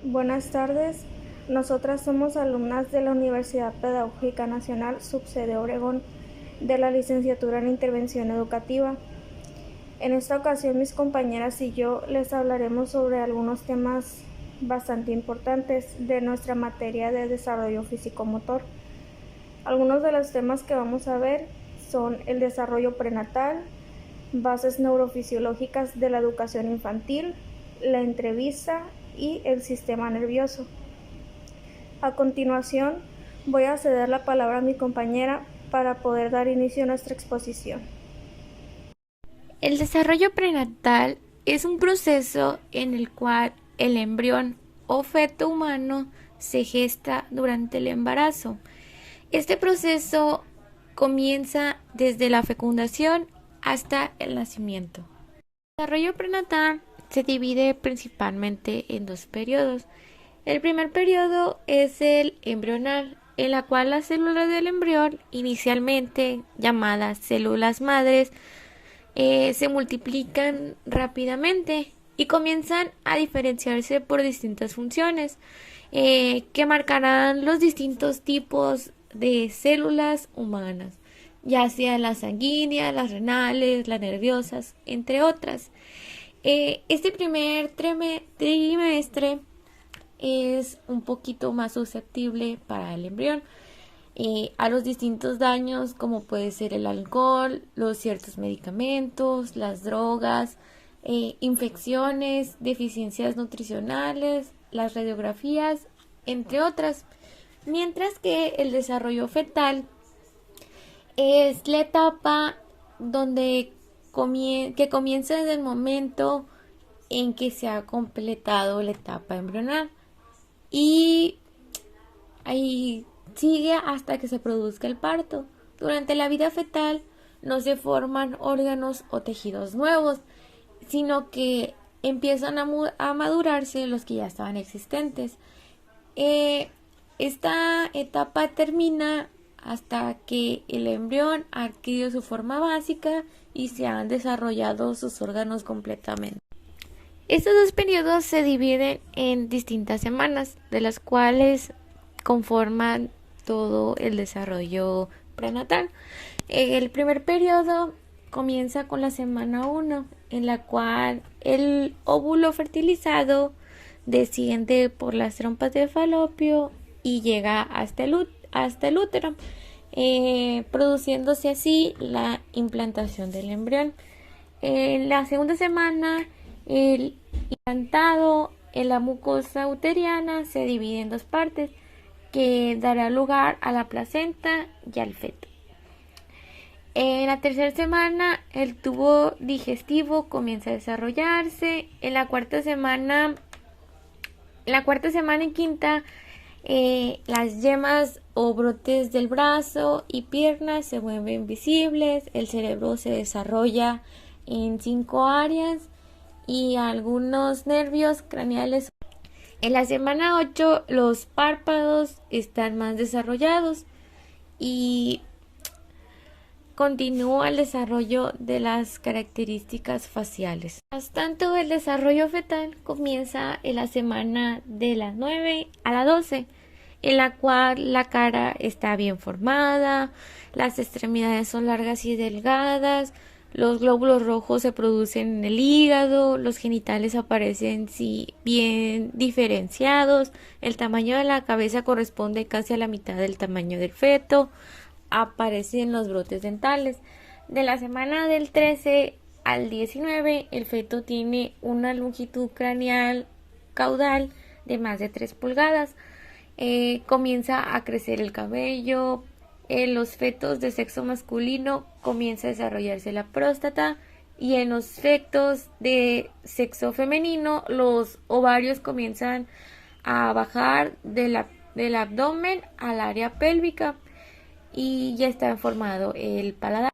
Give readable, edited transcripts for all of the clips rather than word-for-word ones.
Buenas tardes, nosotras somos alumnas de la Universidad Pedagógica Nacional, subsede Obregón, de la licenciatura en Intervención Educativa. En esta ocasión mis compañeras y yo les hablaremos sobre algunos temas bastante importantes de nuestra materia de desarrollo físico-motor. Algunos de los temas que vamos a ver son el desarrollo prenatal, bases neurofisiológicas de la educación infantil, la entrevista y el sistema nervioso. A continuación, voy a ceder la palabra a mi compañera para poder dar inicio a nuestra exposición. El desarrollo prenatal es un proceso en el cual el embrión o feto humano se gesta durante el embarazo. Este proceso comienza desde la fecundación hasta el nacimiento. El desarrollo prenatal se divide principalmente en dos periodos. El primer periodo es el embrional, en la cual las células del embrión, inicialmente llamadas células madres, se multiplican rápidamente y comienzan a diferenciarse por distintas funciones que marcarán los distintos tipos de células humanas, ya sea las sanguíneas, las renales, las nerviosas, entre otras. Este primer trimestre es un poquito más susceptible para el embrión a los distintos daños, como puede ser el alcohol, los ciertos medicamentos, las drogas, infecciones, deficiencias nutricionales, las radiografías, entre otras. Mientras que el desarrollo fetal es la etapa donde que comienza desde el momento en que se ha completado la etapa embrional y ahí sigue hasta que se produzca el parto. Durante la vida fetal no se forman órganos o tejidos nuevos, sino que empiezan a madurarse los que ya estaban existentes. Esta etapa termina hasta que el embrión ha adquirido su forma básica y se han desarrollado sus órganos completamente. Estos dos periodos se dividen en distintas semanas, de las cuales conforman todo el desarrollo prenatal. El primer periodo comienza con la semana 1, en la cual el óvulo fertilizado desciende por las trompas de falopio y llega hasta el útero, produciéndose así la implantación del embrión. En la segunda semana, el implantado en la mucosa uteriana se divide en dos partes, que dará lugar a la placenta y al feto. En la tercera semana, el tubo digestivo comienza a desarrollarse. En la cuarta semana y quinta, las yemas o brotes del brazo y piernas se vuelven visibles. El cerebro se desarrolla en 5 áreas y algunos nervios craneales. En la semana 8 los párpados están más desarrollados y continúa el desarrollo de las características faciales. Mientras tanto, el desarrollo fetal comienza en la semana de las 9 a la 12, en la cual la cara está bien formada, las extremidades son largas y delgadas, los glóbulos rojos se producen en el hígado, los genitales aparecen bien diferenciados, el tamaño de la cabeza corresponde casi a la mitad del tamaño del feto, aparecen los brotes dentales. De la semana del 13 al 19, el feto tiene una longitud craneal caudal de más de 3 pulgadas. Comienza a crecer el cabello. En los fetos de sexo masculino comienza a desarrollarse la próstata y en los fetos de sexo femenino los ovarios comienzan a bajar del abdomen al área pélvica y ya está formado el paladar.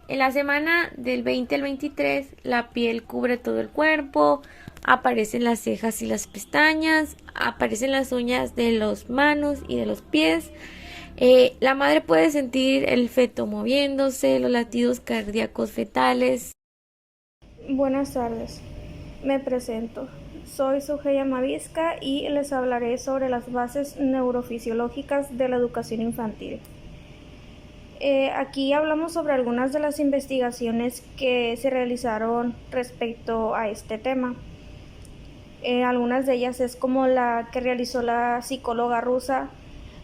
En la semana del 20 al 23 la piel cubre todo el cuerpo, aparecen las cejas y las pestañas, aparecen las uñas de las manos y de los pies. La madre puede sentir el feto moviéndose, los latidos cardíacos fetales. Buenas tardes, me presento. soy Sugeya Mavisca y les hablaré sobre las bases neurofisiológicas de la educación infantil. Aquí hablamos sobre algunas de las investigaciones que se realizaron respecto a este tema. Algunas de ellas es como la que realizó la psicóloga rusa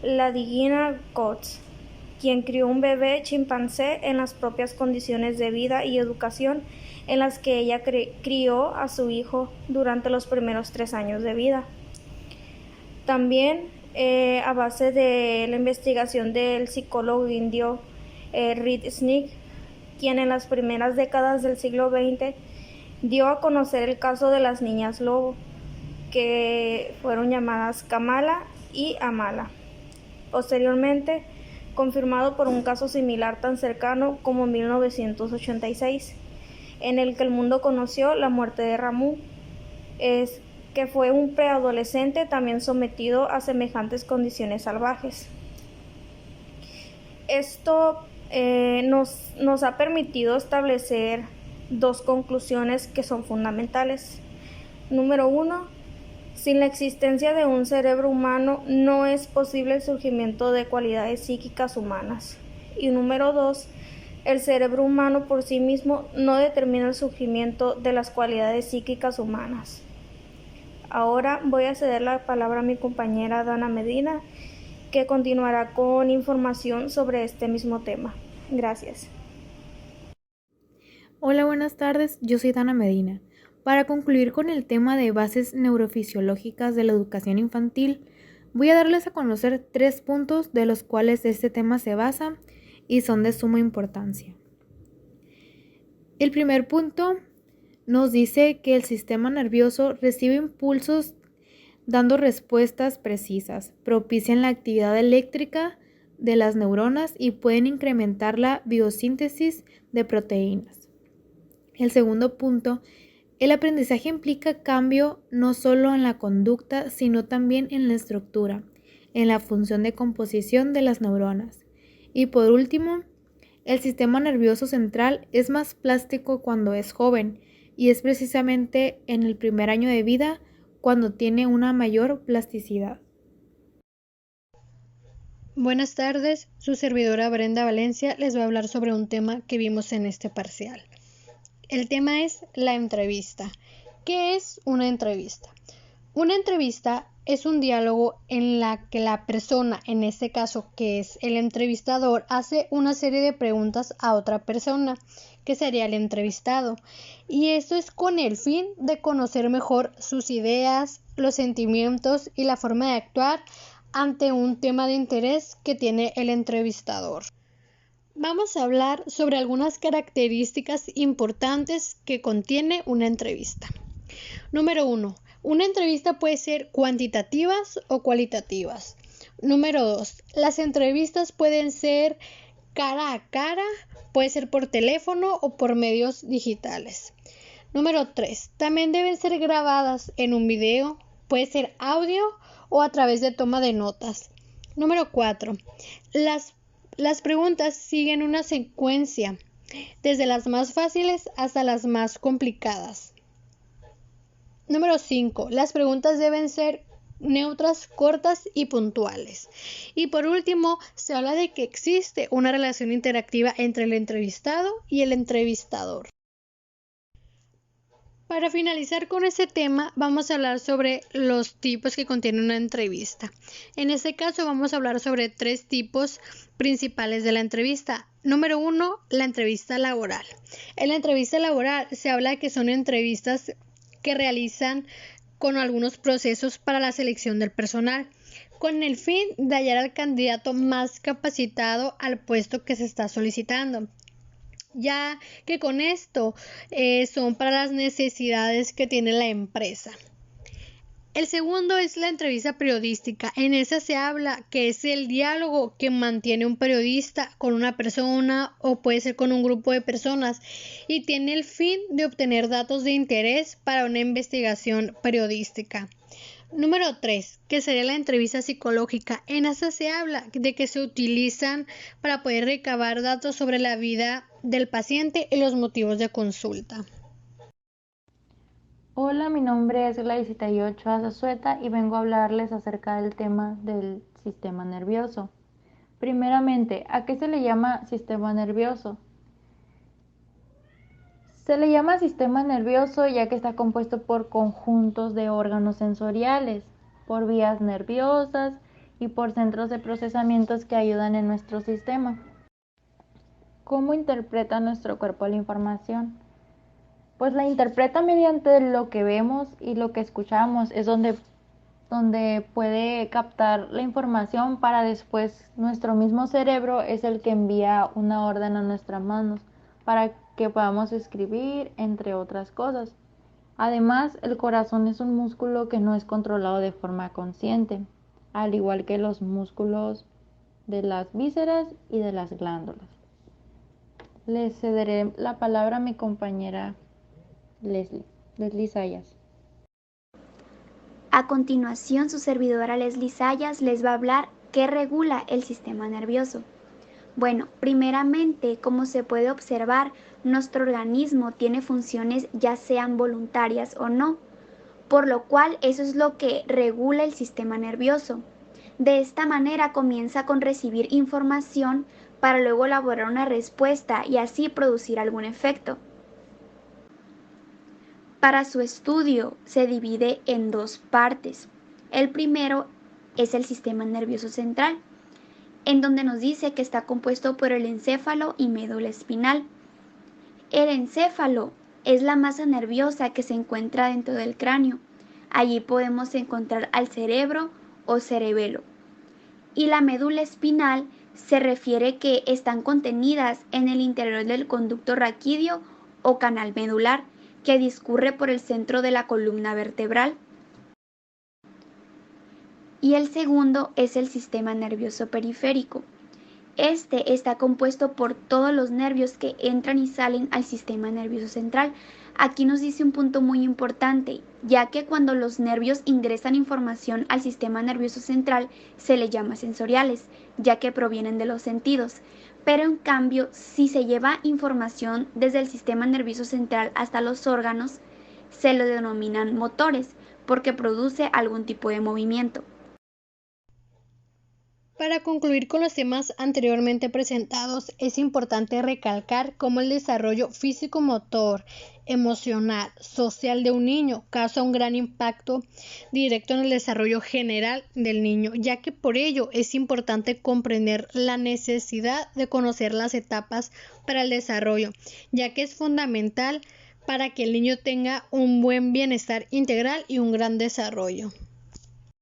Ladyina Coats, quien crió un bebé chimpancé en las propias condiciones de vida y educación en las que ella crió a su hijo durante los primeros 3 años de vida. También a base de la investigación del psicólogo indio Reed Snig, quien en las primeras décadas del siglo XX dio a conocer el caso de las niñas lobo, que fueron llamadas Kamala y Amala. Posteriormente, confirmado por un caso similar tan cercano como 1986, en el que el mundo conoció la muerte de Ramu, que fue un preadolescente también sometido a semejantes condiciones salvajes. Esto nos ha permitido establecer 2 conclusiones que son fundamentales. Número 1, sin la existencia de un cerebro humano no es posible el surgimiento de cualidades psíquicas humanas. Y número 2, el cerebro humano por sí mismo no determina el surgimiento de las cualidades psíquicas humanas. Ahora voy a ceder la palabra a mi compañera Dana Medina, que continuará con información sobre este mismo tema. Gracias. Hola, buenas tardes, yo soy Dana Medina. Para concluir con el tema de bases neurofisiológicas de la educación infantil, voy a darles a conocer 3 puntos de los cuales este tema se basa y son de suma importancia. El primer punto nos dice que el sistema nervioso recibe impulsos dando respuestas precisas, propician la actividad eléctrica de las neuronas y pueden incrementar la biosíntesis de proteínas. El segundo punto, el aprendizaje implica cambio no solo en la conducta, sino también en la estructura, en la función de composición de las neuronas. Y por último, el sistema nervioso central es más plástico cuando es joven y es precisamente en el primer año de vida cuando tiene una mayor plasticidad. Buenas tardes, su servidora Brenda Valencia les va a hablar sobre un tema que vimos en este parcial. El tema es la entrevista. ¿Qué es una entrevista? Una entrevista es un diálogo en la que la persona, en este caso que es el entrevistador, hace una serie de preguntas a otra persona, que sería el entrevistado, y esto es con el fin de conocer mejor sus ideas, los sentimientos y la forma de actuar ante un tema de interés que tiene el entrevistador. Vamos a hablar sobre algunas características importantes que contiene una entrevista. Número 1. Una entrevista puede ser cuantitativas o cualitativas. Número 2. Las entrevistas pueden ser cara a cara, puede ser por teléfono o por medios digitales. Número 3. También deben ser grabadas en un video, puede ser audio o a través de toma de notas. Número 4. Las preguntas siguen una secuencia, desde las más fáciles hasta las más complicadas. Número 5. Las preguntas deben ser neutras, cortas y puntuales. Y por último, se habla de que existe una relación interactiva entre el entrevistado y el entrevistador. Para finalizar con este tema, vamos a hablar sobre los tipos que contiene una entrevista. En este caso, vamos a hablar sobre 3 tipos principales de la entrevista. Número 1, la entrevista laboral. En la entrevista laboral se habla de que son entrevistas que realizan con algunos procesos para la selección del personal, con el fin de hallar al candidato más capacitado al puesto que se está solicitando, ya que con esto son para las necesidades que tiene la empresa. El segundo es la entrevista periodística. En esa se habla que es el diálogo que mantiene un periodista con una persona o puede ser con un grupo de personas y tiene el fin de obtener datos de interés para una investigación periodística. Número 3, que sería la entrevista psicológica. En esa se habla de que se utilizan para poder recabar datos sobre la vida del paciente y los motivos de consulta. Hola, mi nombre es Gladys Ochoa Zazueta y vengo a hablarles acerca del tema del sistema nervioso. Primeramente, ¿a qué se le llama sistema nervioso? Se le llama sistema nervioso ya que está compuesto por conjuntos de órganos sensoriales, por vías nerviosas y por centros de procesamientos que ayudan en nuestro sistema. ¿Cómo interpreta nuestro cuerpo la información? Pues la interpreta mediante lo que vemos y lo que escuchamos, es donde puede captar la información para después nuestro mismo cerebro es el que envía una orden a nuestras manos para que podamos escribir, entre otras cosas. Además, el corazón es un músculo que no es controlado de forma consciente, al igual que los músculos de las vísceras y de las glándulas. Le cederé la palabra a mi compañera Leslie Sayas. A continuación, su servidora Leslie Sayas les va a hablar qué regula el sistema nervioso. Bueno, primeramente, como se puede observar, nuestro organismo tiene funciones ya sean voluntarias o no, por lo cual eso es lo que regula el sistema nervioso. De esta manera comienza con recibir información para luego elaborar una respuesta y así producir algún efecto. Para su estudio se divide en dos partes. El primero es el sistema nervioso central, en donde nos dice que está compuesto por el encéfalo y médula espinal. El encéfalo es la masa nerviosa que se encuentra dentro del cráneo. Allí podemos encontrar al cerebro o cerebelo. Y la médula espinal se refiere que están contenidas en el interior del conducto raquídeo o canal medular, que discurre por el centro de la columna vertebral. Y el segundo es el sistema nervioso periférico. Este está compuesto por todos los nervios que entran y salen al sistema nervioso central. Aquí nos dice un punto muy importante, ya que cuando los nervios ingresan información al sistema nervioso central se les llama sensoriales, ya que provienen de los sentidos. Pero en cambio, si se lleva información desde el sistema nervioso central hasta los órganos, se lo denominan motores, porque produce algún tipo de movimiento. Para concluir con los temas anteriormente presentados, es importante recalcar cómo el desarrollo físico-motor, emocional, social de un niño causa un gran impacto directo en el desarrollo general del niño, ya que por ello es importante comprender la necesidad de conocer las etapas para el desarrollo, ya que es fundamental para que el niño tenga un buen bienestar integral y un gran desarrollo.